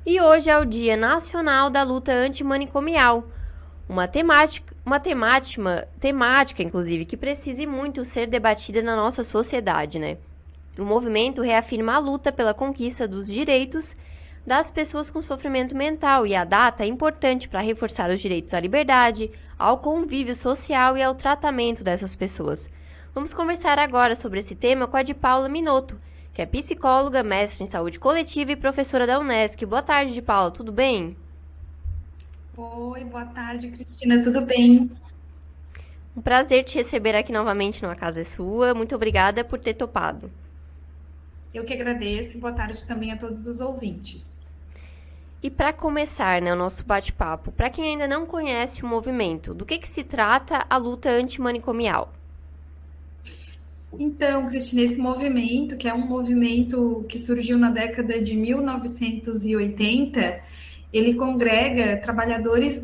E hoje é o Dia Nacional da Luta Antimanicomial, uma temática, inclusive, que precisa e muito ser debatida na nossa sociedade, né? O movimento reafirma a luta pela conquista dos direitos das pessoas com sofrimento mental e a data é importante para reforçar os direitos à liberdade, ao convívio social e ao tratamento dessas pessoas. Vamos conversar agora sobre esse tema com a de Paula Minotto, que é psicóloga, mestre em saúde coletiva e professora da Unesc. Boa tarde, de Paula, tudo bem? Oi, boa tarde, Cristina, tudo bem? Um prazer te receber aqui novamente numa casa é sua. Muito obrigada por ter topado. Eu que agradeço, boa tarde também a todos os ouvintes. E para começar, né, o nosso bate-papo, para quem ainda não conhece o movimento, do que se trata a luta antimanicomial? Então, Cristina, esse movimento, que é um movimento que surgiu na década de 1980, ele congrega trabalhadores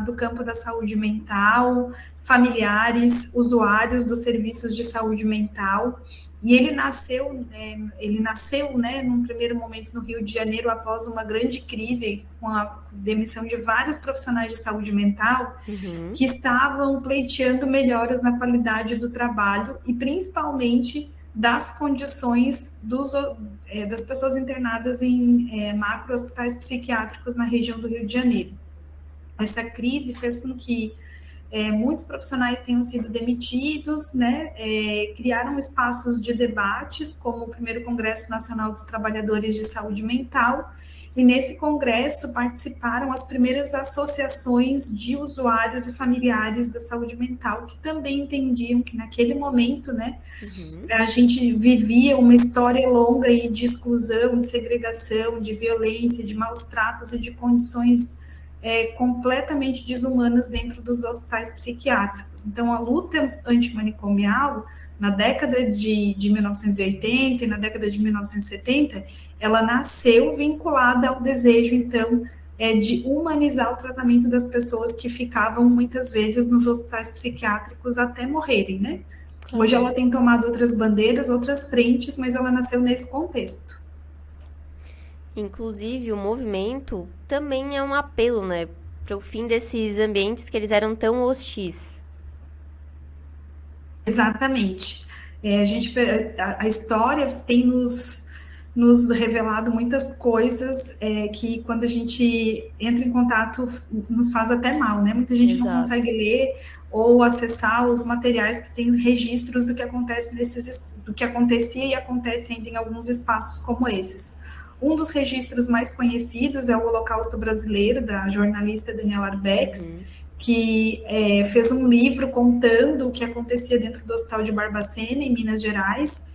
do campo da saúde mental, familiares, usuários dos serviços de saúde mental, e ele nasceu, né, num primeiro momento no Rio de Janeiro após uma grande crise com a demissão de vários profissionais de saúde mental Uhum. que estavam pleiteando melhoras na qualidade do trabalho e principalmente das condições das pessoas internadas em macro hospitais psiquiátricos na região do Rio de Janeiro. Essa crise fez com que muitos profissionais tenham sido demitidos, né? Criaram espaços de debates, como o primeiro Congresso Nacional dos Trabalhadores de Saúde Mental, e nesse congresso participaram as primeiras associações de usuários e familiares da saúde mental, que também entendiam que naquele momento, né, Uhum. a gente vivia uma história longa aí de exclusão, de segregação, de violência, de maus tratos e de condições completamente desumanas dentro dos hospitais psiquiátricos. Então, a luta antimanicomial, na década de 1980 e na década de 1970, ela nasceu vinculada ao desejo, então, de humanizar o tratamento das pessoas que ficavam muitas vezes nos hospitais psiquiátricos até morrerem, né? Hoje Claro. ela tem tomado outras bandeiras, outras frentes, mas ela nasceu nesse contexto. Inclusive, o movimento também é um apelo, né, para o fim desses ambientes que eles eram tão hostis. Exatamente. A história tem nos revelado muitas coisas que, quando a gente entra em contato, nos faz até mal, né? Muita gente não Exato. consegue ler ou acessar os materiais que têm registros do que acontece do que acontecia e acontece ainda em alguns espaços como esses. Um dos registros mais conhecidos é o Holocausto Brasileiro, da jornalista Daniela Arbex, Uhum. que fez um livro contando o que acontecia dentro do Hospital de Barbacena, em Minas Gerais,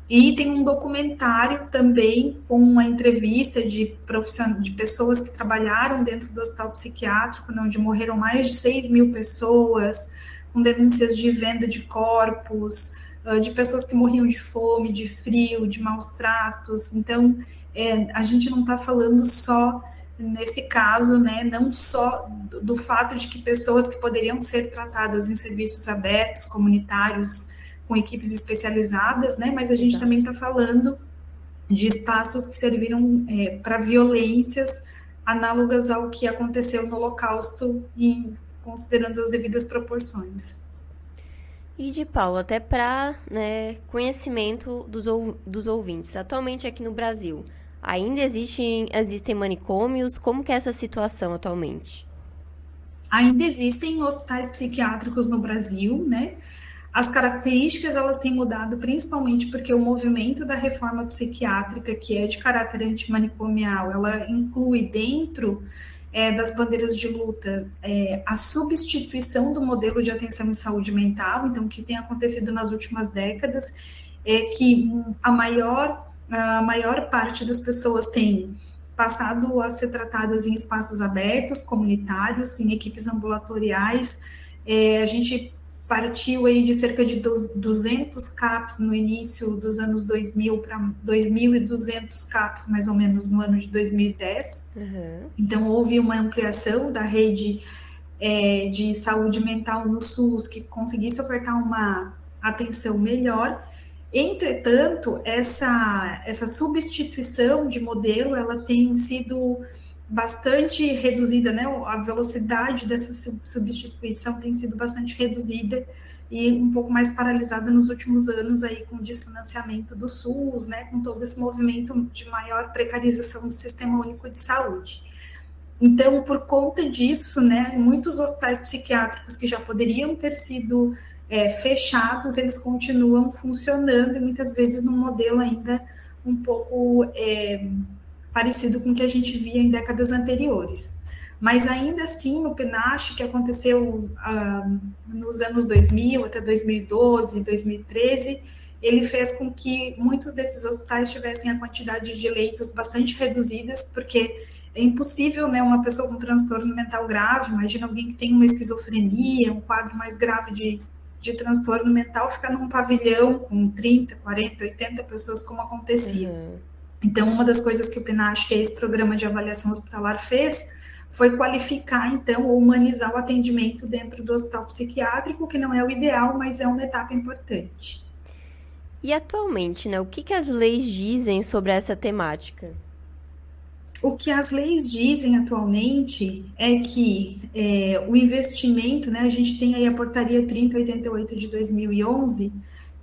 e tem um documentário também com uma entrevista de pessoas que trabalharam dentro do hospital psiquiátrico, onde morreram mais de 6 mil pessoas, com denúncias de venda de corpos, de pessoas que morriam de fome, de frio, de maus tratos. Então, a gente não está falando só nesse caso, né, não só do fato de que pessoas que poderiam ser tratadas em serviços abertos, comunitários, com equipes especializadas, né, mas a gente também Exato. está falando de espaços que serviram para violências análogas ao que aconteceu no Holocausto, e considerando as devidas proporções. E de Paulo, até para, né, conhecimento dos ouvintes. Atualmente aqui no Brasil, ainda existem manicômios? Como que é essa situação atualmente? Ainda existem hospitais psiquiátricos no Brasil, né? As características elas têm mudado principalmente porque o movimento da reforma psiquiátrica, que é de caráter antimanicomial, ela inclui dentro das bandeiras de luta a substituição do modelo de atenção em saúde mental, então o que tem acontecido nas últimas décadas é que a maior parte das pessoas tem passado a ser tratadas em espaços abertos, comunitários, em equipes ambulatoriais. A gente partiu aí de cerca de 200 CAPs no início dos anos 2000 para 2.200 CAPs, mais ou menos, no ano de 2010. Uhum. Então, houve uma ampliação da rede de saúde mental no SUS, que conseguisse ofertar uma atenção melhor. Entretanto, essa substituição de modelo, ela tem sido bastante reduzida, né? A velocidade dessa substituição tem sido bastante reduzida e um pouco mais paralisada nos últimos anos aí com o desfinanciamento do SUS, né? Com todo esse movimento de maior precarização do Sistema Único de Saúde. Então, por conta disso, né, muitos hospitais psiquiátricos que já poderiam ter sido fechados, eles continuam funcionando e muitas vezes num modelo ainda um pouco parecido com o que a gente via em décadas anteriores. Mas ainda assim, o PNASH, que aconteceu nos anos 2000 até 2012, 2013, ele fez com que muitos desses hospitais tivessem a quantidade de leitos bastante reduzidas, porque é impossível, né, uma pessoa com transtorno mental grave, imagina alguém que tem uma esquizofrenia, um quadro mais grave de transtorno mental, ficar num pavilhão com 30, 40, 80 pessoas, como acontecia. Uhum. Então, uma das coisas que o PNASH, que é esse programa de avaliação hospitalar, fez foi qualificar, então, ou humanizar o atendimento dentro do hospital psiquiátrico, que não é o ideal, mas é uma etapa importante. E atualmente, né, o que as leis dizem sobre essa temática? O que as leis dizem atualmente é que o investimento, né, a gente tem aí a portaria 3088 de 2011,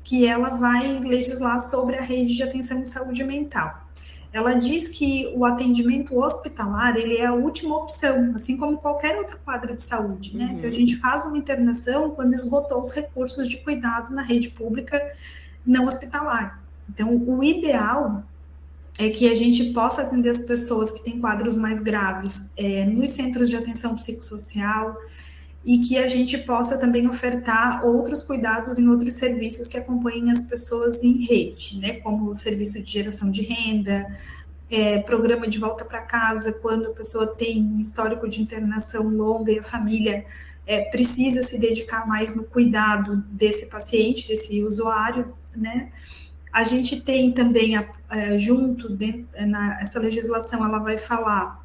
que ela vai legislar sobre a rede de atenção de saúde mental. Ela diz que o atendimento hospitalar, ele é a última opção, assim como qualquer outro quadro de saúde, né? Uhum. Então, a gente faz uma internação quando esgotou os recursos de cuidado na rede pública não hospitalar. Então, o ideal é que a gente possa atender as pessoas que têm quadros mais graves nos centros de atenção psicossocial e que a gente possa também ofertar outros cuidados em outros serviços que acompanhem as pessoas em rede, né, como o serviço de geração de renda, programa de volta para casa, quando a pessoa tem um histórico de internação longa e a família precisa se dedicar mais no cuidado desse paciente, desse usuário, né. A gente tem também, essa legislação, ela vai falar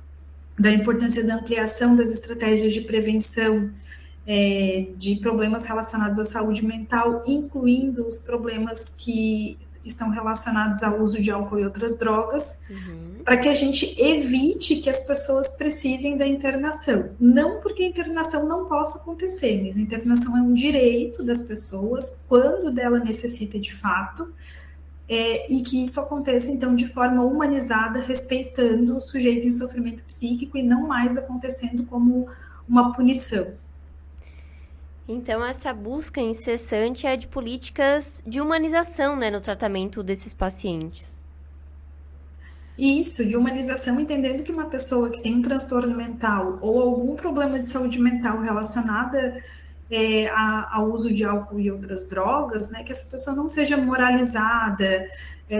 da importância da ampliação das estratégias de prevenção de problemas relacionados à saúde mental, incluindo os problemas que estão relacionados ao uso de álcool e outras drogas, para que a gente evite que as pessoas precisem da internação. Não porque a internação não possa acontecer, mas a internação é um direito das pessoas, quando dela necessita de fato, e que isso aconteça, então, de forma humanizada, respeitando o sujeito em sofrimento psíquico e não mais acontecendo como uma punição. Então, essa busca incessante é de políticas de humanização, né, no tratamento desses pacientes. Isso, de humanização, entendendo que uma pessoa que tem um transtorno mental ou algum problema de saúde mental relacionada ao uso de álcool e outras drogas, né, que essa pessoa não seja moralizada,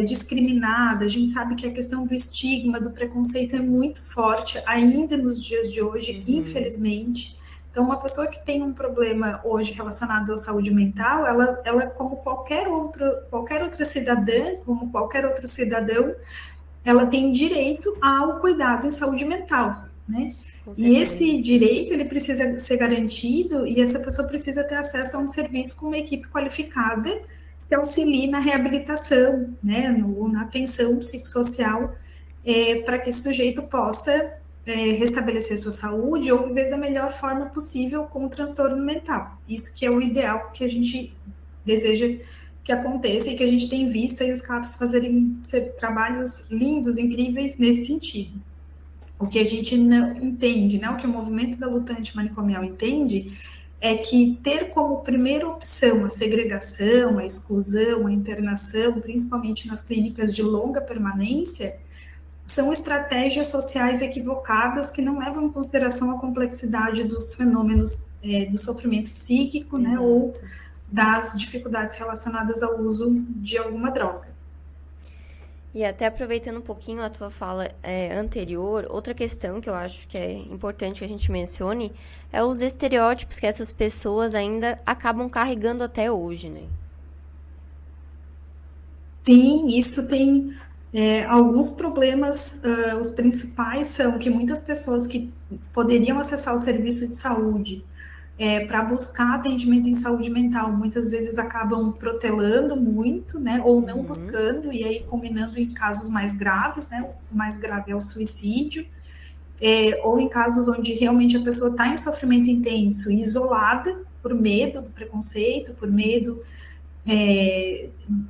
discriminada. A gente sabe que a questão do estigma, do preconceito é muito forte ainda nos dias de hoje, infelizmente. Então, uma pessoa que tem um problema hoje relacionado à saúde mental, ela como qualquer outra cidadã, como qualquer outro cidadão, ela tem direito ao cuidado em saúde mental, né? E esse direito, ele precisa ser garantido e essa pessoa precisa ter acesso a um serviço com uma equipe qualificada que auxilie na reabilitação, né, na atenção psicossocial, para que esse sujeito possa restabelecer sua saúde ou viver da melhor forma possível com o transtorno mental. Isso que é o ideal que a gente deseja que aconteça e que a gente tem visto aí os CAPs fazerem trabalhos lindos, incríveis nesse sentido. O que a gente não entende, né, o que o movimento da luta antimanicomial entende é que ter como primeira opção a segregação, a exclusão, a internação, principalmente nas clínicas de longa permanência, são estratégias sociais equivocadas que não levam em consideração a complexidade dos fenômenos do sofrimento psíquico, né, ou das dificuldades relacionadas ao uso de alguma droga. E até aproveitando um pouquinho a tua fala anterior, outra questão que eu acho que é importante que a gente mencione é os estereótipos que essas pessoas ainda acabam carregando até hoje, né? Sim, isso tem alguns problemas. Os principais são que muitas pessoas que poderiam acessar o serviço de saúde para buscar atendimento em saúde mental. Muitas vezes acabam protelando muito, né, ou não buscando, e aí combinando em casos mais graves, né, o mais grave é o suicídio, ou em casos onde realmente a pessoa está em sofrimento intenso, isolada, por medo do preconceito, por medo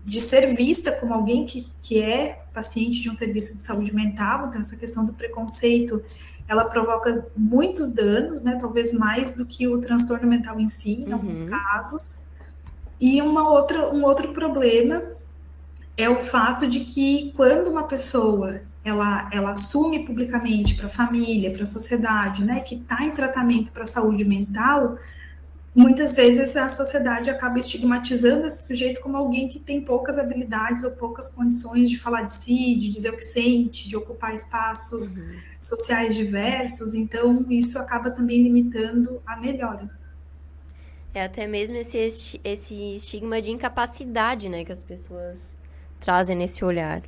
de ser vista como alguém que é paciente de um serviço de saúde mental. Então, essa questão do preconceito, ela provoca muitos danos, né, talvez mais do que o transtorno mental em si, em alguns casos. E um outro problema é o fato de que quando uma pessoa ela assume publicamente para a família, para a sociedade, né, que está em tratamento para a saúde mental, muitas vezes a sociedade acaba estigmatizando esse sujeito como alguém que tem poucas habilidades ou poucas condições de falar de si, de dizer o que sente, de ocupar espaços sociais diversos. Então, isso acaba também limitando a melhora. É até mesmo esse estigma de incapacidade, né, que as pessoas trazem nesse olhar.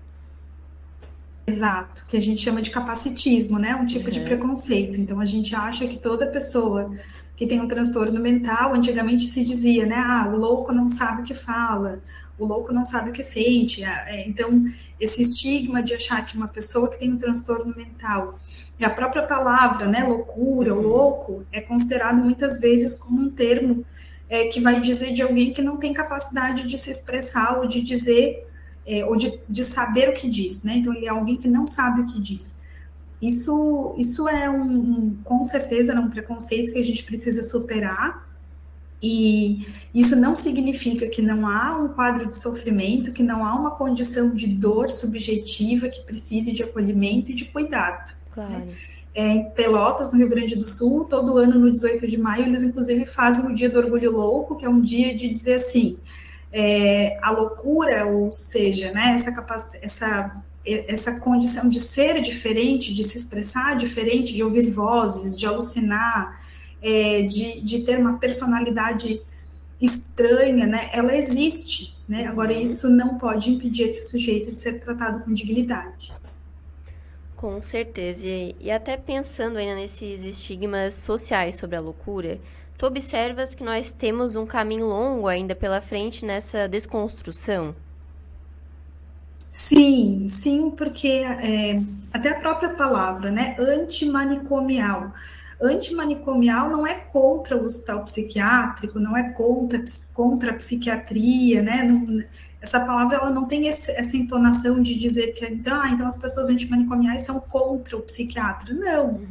Exato, que a gente chama de capacitismo, né? Um tipo de preconceito. Então, a gente acha que toda pessoa que tem um transtorno mental, antigamente se dizia, né? Ah, o louco não sabe o que fala, o louco não sabe o que sente. Então, esse estigma de achar que uma pessoa que tem um transtorno mental, e a própria palavra, né, loucura, louco, é considerado muitas vezes como um termo que vai dizer de alguém que não tem capacidade de se expressar ou de dizer ou de saber o que diz, né? Então, ele é alguém que não sabe o que diz. Isso é com certeza, um preconceito que a gente precisa superar, e isso não significa que não há um quadro de sofrimento, que não há uma condição de dor subjetiva que precise de acolhimento e de cuidado. Claro. Né? Em Pelotas, no Rio Grande do Sul, todo ano, no 18 de maio, eles inclusive fazem o Dia do Orgulho Louco, que é um dia de dizer assim, a loucura, ou seja, né, essa condição de ser diferente, de se expressar diferente, de ouvir vozes, de alucinar, de ter uma personalidade estranha, né, ela existe, né? Agora, isso não pode impedir esse sujeito de ser tratado com dignidade. Com certeza. E até pensando ainda nesses estigmas sociais sobre a loucura, tu observas que nós temos um caminho longo ainda pela frente nessa desconstrução? Sim, sim, porque até a própria palavra, né, antimanicomial. Antimanicomial não é contra o hospital psiquiátrico, não é contra a psiquiatria, né? Não, essa palavra ela não tem essa entonação de dizer que então as pessoas antimanicomiais são contra o psiquiatra. Não.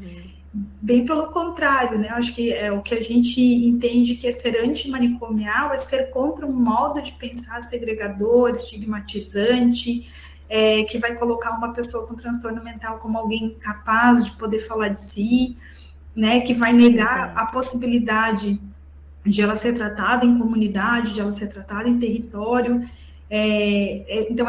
Bem pelo contrário, né? Acho que o que a gente entende que é ser antimanicomial é ser contra um modo de pensar segregador, estigmatizante, que vai colocar uma pessoa com transtorno mental como alguém incapaz de poder falar de si, né? Que vai negar a possibilidade de ela ser tratada em comunidade, de ela ser tratada em território. Então,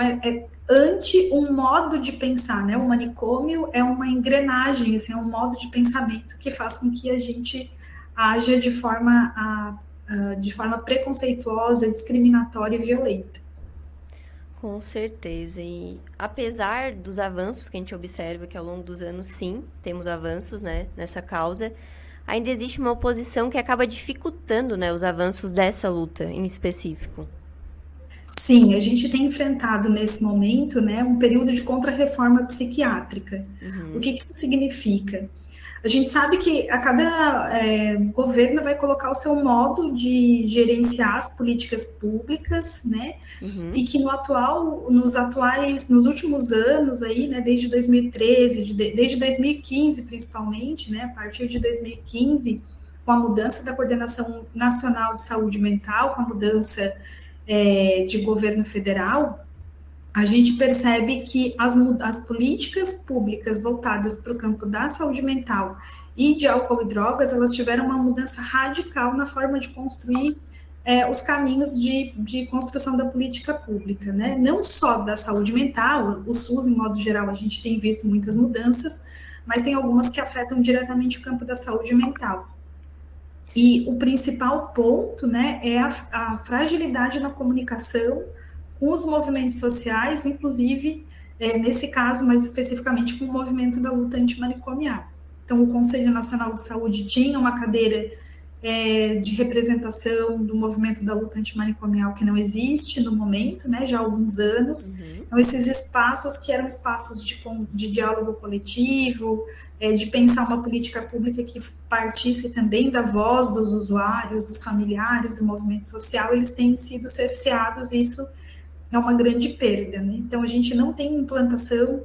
ante um modo de pensar, né? O manicômio é uma engrenagem, assim, é um modo de pensamento que faz com que a gente haja de forma preconceituosa, discriminatória e violenta. Com certeza. E apesar dos avanços que a gente observa, que ao longo dos anos, sim, temos avanços, né, nessa causa, ainda existe uma oposição que acaba dificultando, né, os avanços dessa luta em específico. Sim, a gente tem enfrentado nesse momento, né, um período de contra-reforma psiquiátrica. O que isso significa? A gente sabe que a cada governo vai colocar o seu modo de gerenciar as políticas públicas, né? E que nos últimos anos aí, né, desde 2013, desde 2015 principalmente, né, a partir de 2015, com a mudança da Coordenação Nacional de Saúde Mental, com a mudança de governo federal, a gente percebe que as políticas públicas voltadas para o campo da saúde mental e de álcool e drogas, elas tiveram uma mudança radical na forma de construir os caminhos de construção da política pública, né? Não só da saúde mental, o SUS, em modo geral, a gente tem visto muitas mudanças, mas tem algumas que afetam diretamente o campo da saúde mental. E o principal ponto, né, é a fragilidade na comunicação com os movimentos sociais, inclusive, nesse caso, mais especificamente, com o movimento da luta antimanicomial. Então, o Conselho Nacional de Saúde tinha uma cadeira de representação do movimento da luta antimanicomial que não existe no momento, né, já há alguns anos. Então, esses espaços que eram espaços de diálogo coletivo, de pensar uma política pública que partisse também da voz dos usuários, dos familiares, do movimento social, eles têm sido cerceados, e isso é uma grande perda, né? Então, a gente não tem implantação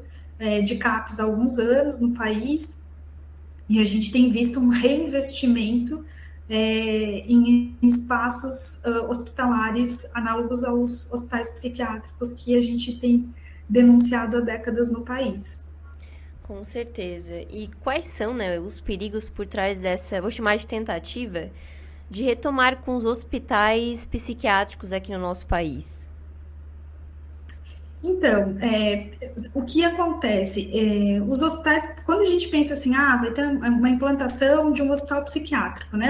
de CAPs há alguns anos no país, e a gente tem visto um reinvestimento em espaços hospitalares análogos aos hospitais psiquiátricos que a gente tem denunciado há décadas no país. Com certeza. E quais são, né, os perigos por trás dessa, vou chamar de tentativa, de retomar com os hospitais psiquiátricos aqui no nosso país? Então, o que acontece? Os hospitais, quando a gente pensa assim, vai ter uma implantação de um hospital psiquiátrico, né?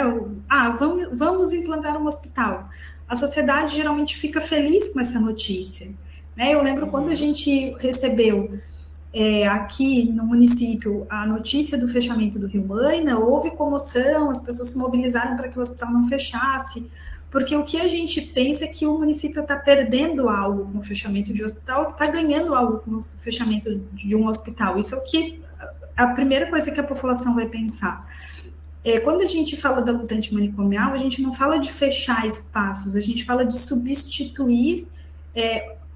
Vamos implantar um hospital. A sociedade geralmente fica feliz com essa notícia, né? Eu lembro quando a gente recebeu aqui no município a notícia do fechamento do Rio Maina, houve comoção, as pessoas se mobilizaram para que o hospital não fechasse, porque o que a gente pensa é que o município está perdendo algo com o fechamento de hospital, que está ganhando algo com o fechamento de um hospital. Isso é o que a primeira coisa que a população vai pensar. Quando a gente fala da luta antimanicomial, a gente não fala de fechar espaços, a gente fala de substituir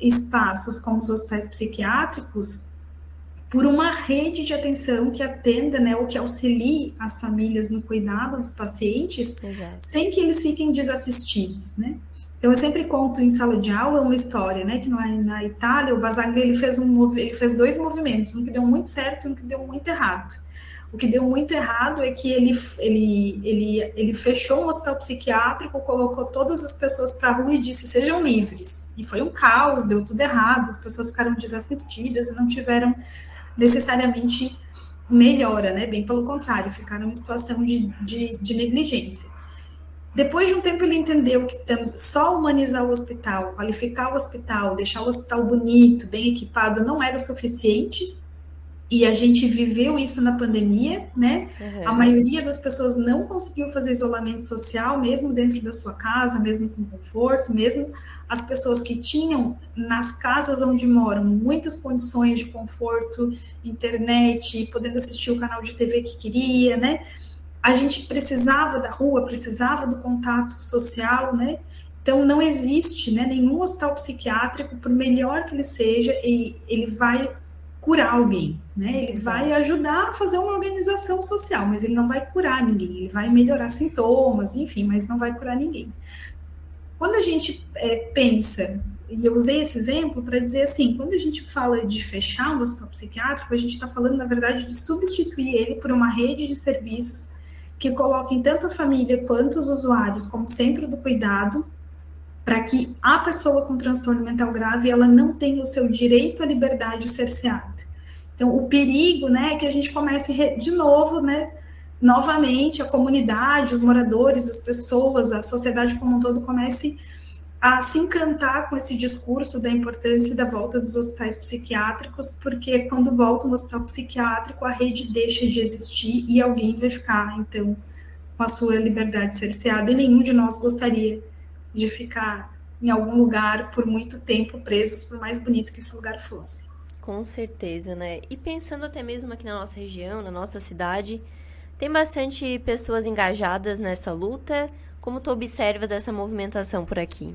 espaços como os hospitais psiquiátricos por uma rede de atenção que atenda, né, ou que auxilie as famílias no cuidado dos pacientes, sem que eles fiquem desassistidos, né? Então, eu sempre conto em sala de aula uma história, né, que na Itália, o Basaglia, ele fez 2 movimentos, um que deu muito certo e um que deu muito errado. O que deu muito errado é que ele fechou um hospital psiquiátrico, colocou todas as pessoas para a rua e disse, sejam livres. E foi um caos, deu tudo errado, as pessoas ficaram desassistidas e não tiveram necessariamente melhora, né? Bem pelo contrário, ficaram em situação de negligência. Depois de um tempo ele entendeu que só humanizar o hospital, qualificar o hospital, deixar o hospital bonito, bem equipado, não era o suficiente, e a gente viveu isso na pandemia, né? A maioria das pessoas não conseguiu fazer isolamento social, mesmo dentro da sua casa, mesmo com conforto, mesmo as pessoas que tinham nas casas onde moram muitas condições de conforto, internet, podendo assistir o canal de TV que queria, né? A gente precisava da rua, precisava do contato social, né? Então, não existe, né, nenhum hospital psiquiátrico, por melhor que ele seja, ele vai curar alguém, né? Ele vai ajudar a fazer uma organização social, mas ele não vai curar ninguém, ele vai melhorar sintomas, enfim, mas não vai curar ninguém. Quando a gente pensa, e eu usei esse exemplo para dizer assim, quando a gente fala de fechar um hospital psiquiátrico, a gente está falando, na verdade, de substituir ele por uma rede de serviços que coloquem tanto a família quanto os usuários como centro do cuidado, para que a pessoa com transtorno mental grave ela não tenha o seu direito à liberdade cerceada. Então, o perigo, né, é que a gente comece de novo, né, novamente, a comunidade, os moradores, as pessoas, a sociedade como um todo comece a se encantar com esse discurso da importância da volta dos hospitais psiquiátricos, porque quando volta um hospital psiquiátrico, a rede deixa de existir e alguém vai ficar, então, com a sua liberdade cerceada, e nenhum de nós gostaria de ficar em algum lugar por muito tempo presos, por mais bonito que esse lugar fosse. Com certeza, né? E pensando até mesmo aqui na nossa região, na nossa cidade, tem bastante pessoas engajadas nessa luta. Como tu observas essa movimentação por aqui?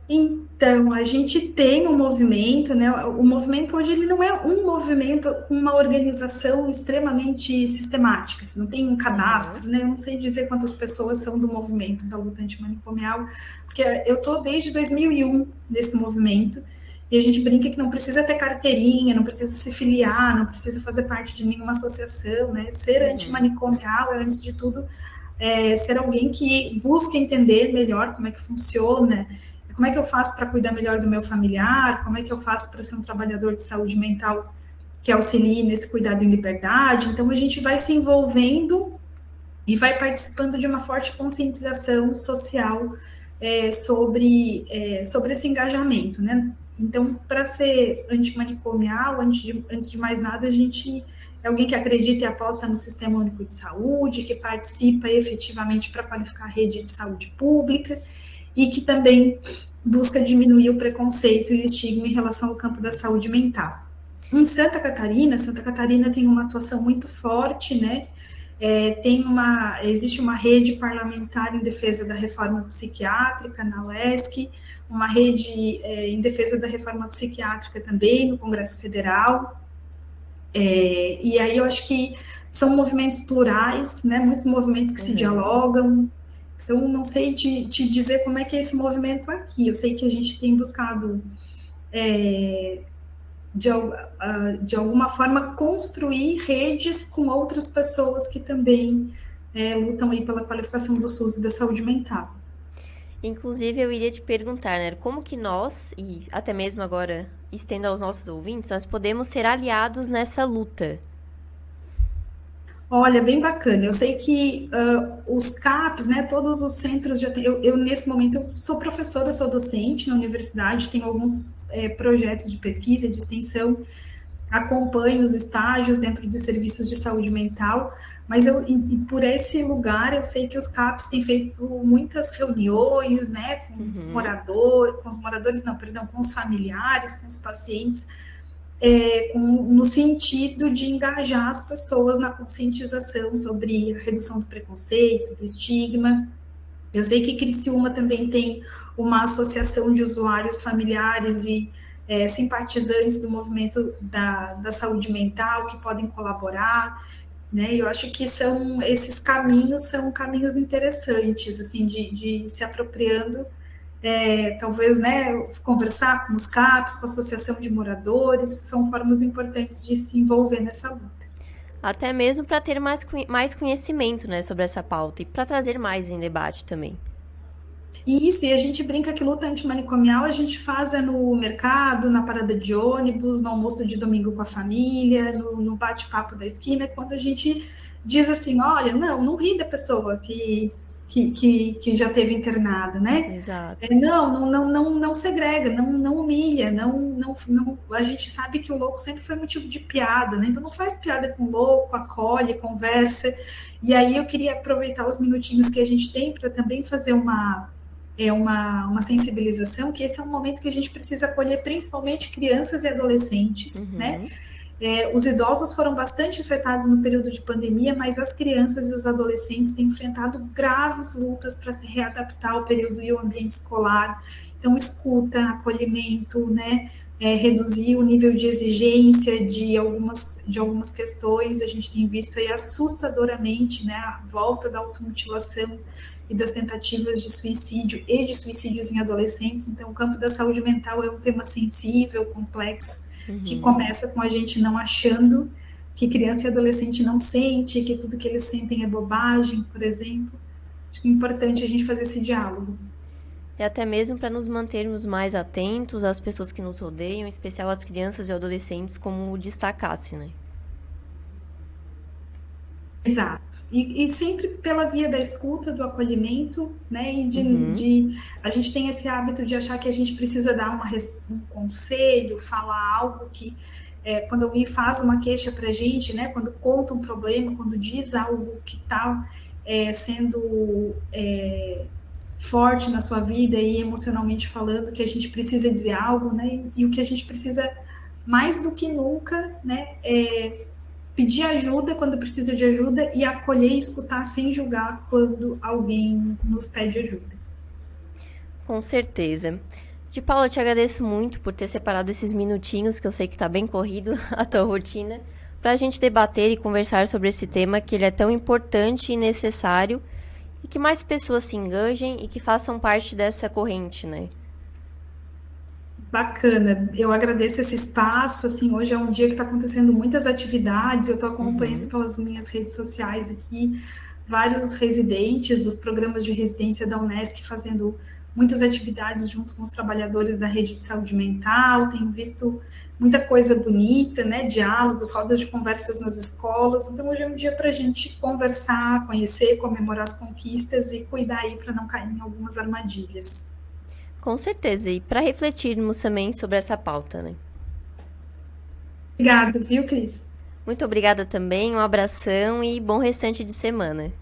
Então, a gente tem um movimento, né? O movimento hoje ele não é um movimento com uma organização extremamente sistemática, assim, não tem um cadastro, né? Eu não sei dizer quantas pessoas são do movimento da luta antimanicomial, porque eu estou desde 2001 nesse movimento, e a gente brinca que não precisa ter carteirinha, não precisa se filiar, não precisa fazer parte de nenhuma associação, né? Ser antimanicomial é, antes de tudo, ser alguém que busca entender melhor como é que funciona. Como é que eu faço para cuidar melhor do meu familiar? Como é que eu faço para ser um trabalhador de saúde mental que auxilie nesse cuidado em liberdade? Então, a gente vai se envolvendo e vai participando de uma forte conscientização social sobre esse engajamento, né? Então, para ser antimanicomial, antes de mais nada, a gente é alguém que acredita e aposta no Sistema Único de Saúde, que participa efetivamente para qualificar a rede de saúde pública e que também busca diminuir o preconceito e o estigma em relação ao campo da saúde mental. Em Santa Catarina tem uma atuação muito forte, né? Existe uma rede parlamentar em defesa da reforma psiquiátrica na UESC, uma rede em defesa da reforma psiquiátrica também no Congresso Federal, e aí eu acho que são movimentos plurais, né? Muitos movimentos que se dialogam. Então, não sei te dizer como é que é esse movimento aqui. Eu sei que a gente tem buscado de alguma forma, construir redes com outras pessoas que também lutam aí pela qualificação do SUS e da saúde mental. Inclusive, eu iria te perguntar, né, como que nós, e até mesmo agora estendo aos nossos ouvintes, nós podemos ser aliados nessa luta? Olha, bem bacana. Eu sei que os CAPs, né, todos os centros de eu nesse momento eu sou professora, sou docente na universidade, tenho alguns projetos de pesquisa, de extensão, acompanho os estágios dentro dos serviços de saúde mental, mas por esse lugar eu sei que os CAPs têm feito muitas reuniões, né, com os moradores, não, perdão, com os familiares, com os pacientes, no sentido de engajar as pessoas na conscientização sobre a redução do preconceito, do estigma. Eu sei que Criciúma também tem uma associação de usuários familiares e simpatizantes do movimento da saúde mental que podem colaborar, né? Eu acho que esses caminhos são caminhos interessantes, assim, de se apropriando, talvez, né, conversar com os CAPs, com a associação de moradores, são formas importantes de se envolver nessa luta. Até mesmo para ter mais conhecimento, né, sobre essa pauta e para trazer mais em debate também. E a gente brinca que luta antimanicomial a gente faz no mercado, na parada de ônibus, no almoço de domingo com a família, no bate-papo da esquina, quando a gente diz assim, olha, não ri da pessoa que já teve internada, né? Exato. Não segrega, não humilha, a gente sabe que o louco sempre foi motivo de piada, né? Então não faz piada com o louco, acolhe, conversa. E aí eu queria aproveitar os minutinhos que a gente tem para também fazer uma sensibilização, que esse é um momento que a gente precisa acolher principalmente crianças e adolescentes, né? Os idosos foram bastante afetados no período de pandemia, mas as crianças e os adolescentes têm enfrentado graves lutas para se readaptar ao período e ao ambiente escolar. Então, escuta, acolhimento, né? Reduzir o nível de exigência de algumas questões. A gente tem visto aí assustadoramente, né, a volta da automutilação e das tentativas de suicídio e de suicídios em adolescentes. Então, o campo da saúde mental é um tema sensível, complexo, que começa com a gente não achando que criança e adolescente não sente, que tudo que eles sentem é bobagem, por exemplo. Acho que é importante a gente fazer esse diálogo. E até mesmo para nos mantermos mais atentos às pessoas que nos rodeiam, em especial as crianças e adolescentes, como destacasse, né? Exato. E sempre pela via da escuta, do acolhimento, né? E a gente tem esse hábito de achar que a gente precisa dar um conselho, falar algo que, quando alguém faz uma queixa para a gente, né? Quando conta um problema, quando diz algo que está sendo forte na sua vida e emocionalmente falando, que a gente precisa dizer algo, né? E o que a gente precisa mais do que nunca, né? Pedir ajuda quando precisa de ajuda e acolher e escutar sem julgar quando alguém nos pede ajuda. Com certeza. De Paula, eu te agradeço muito por ter separado esses minutinhos, que eu sei que está bem corrido a tua rotina, para a gente debater e conversar sobre esse tema que ele é tão importante e necessário e que mais pessoas se engajem e que façam parte dessa corrente, né? Bacana, eu agradeço esse espaço, assim, hoje é um dia que está acontecendo muitas atividades, eu estou acompanhando pelas minhas redes sociais aqui, vários residentes dos programas de residência da Unesc fazendo muitas atividades junto com os trabalhadores da rede de saúde mental, tenho visto muita coisa bonita, né, diálogos, rodas de conversas nas escolas, então hoje é um dia para a gente conversar, conhecer, comemorar as conquistas e cuidar aí para não cair em algumas armadilhas. Com certeza, e para refletirmos também sobre essa pauta, né? Obrigado, viu, Cris? Muito obrigada também, um abração e bom restante de semana.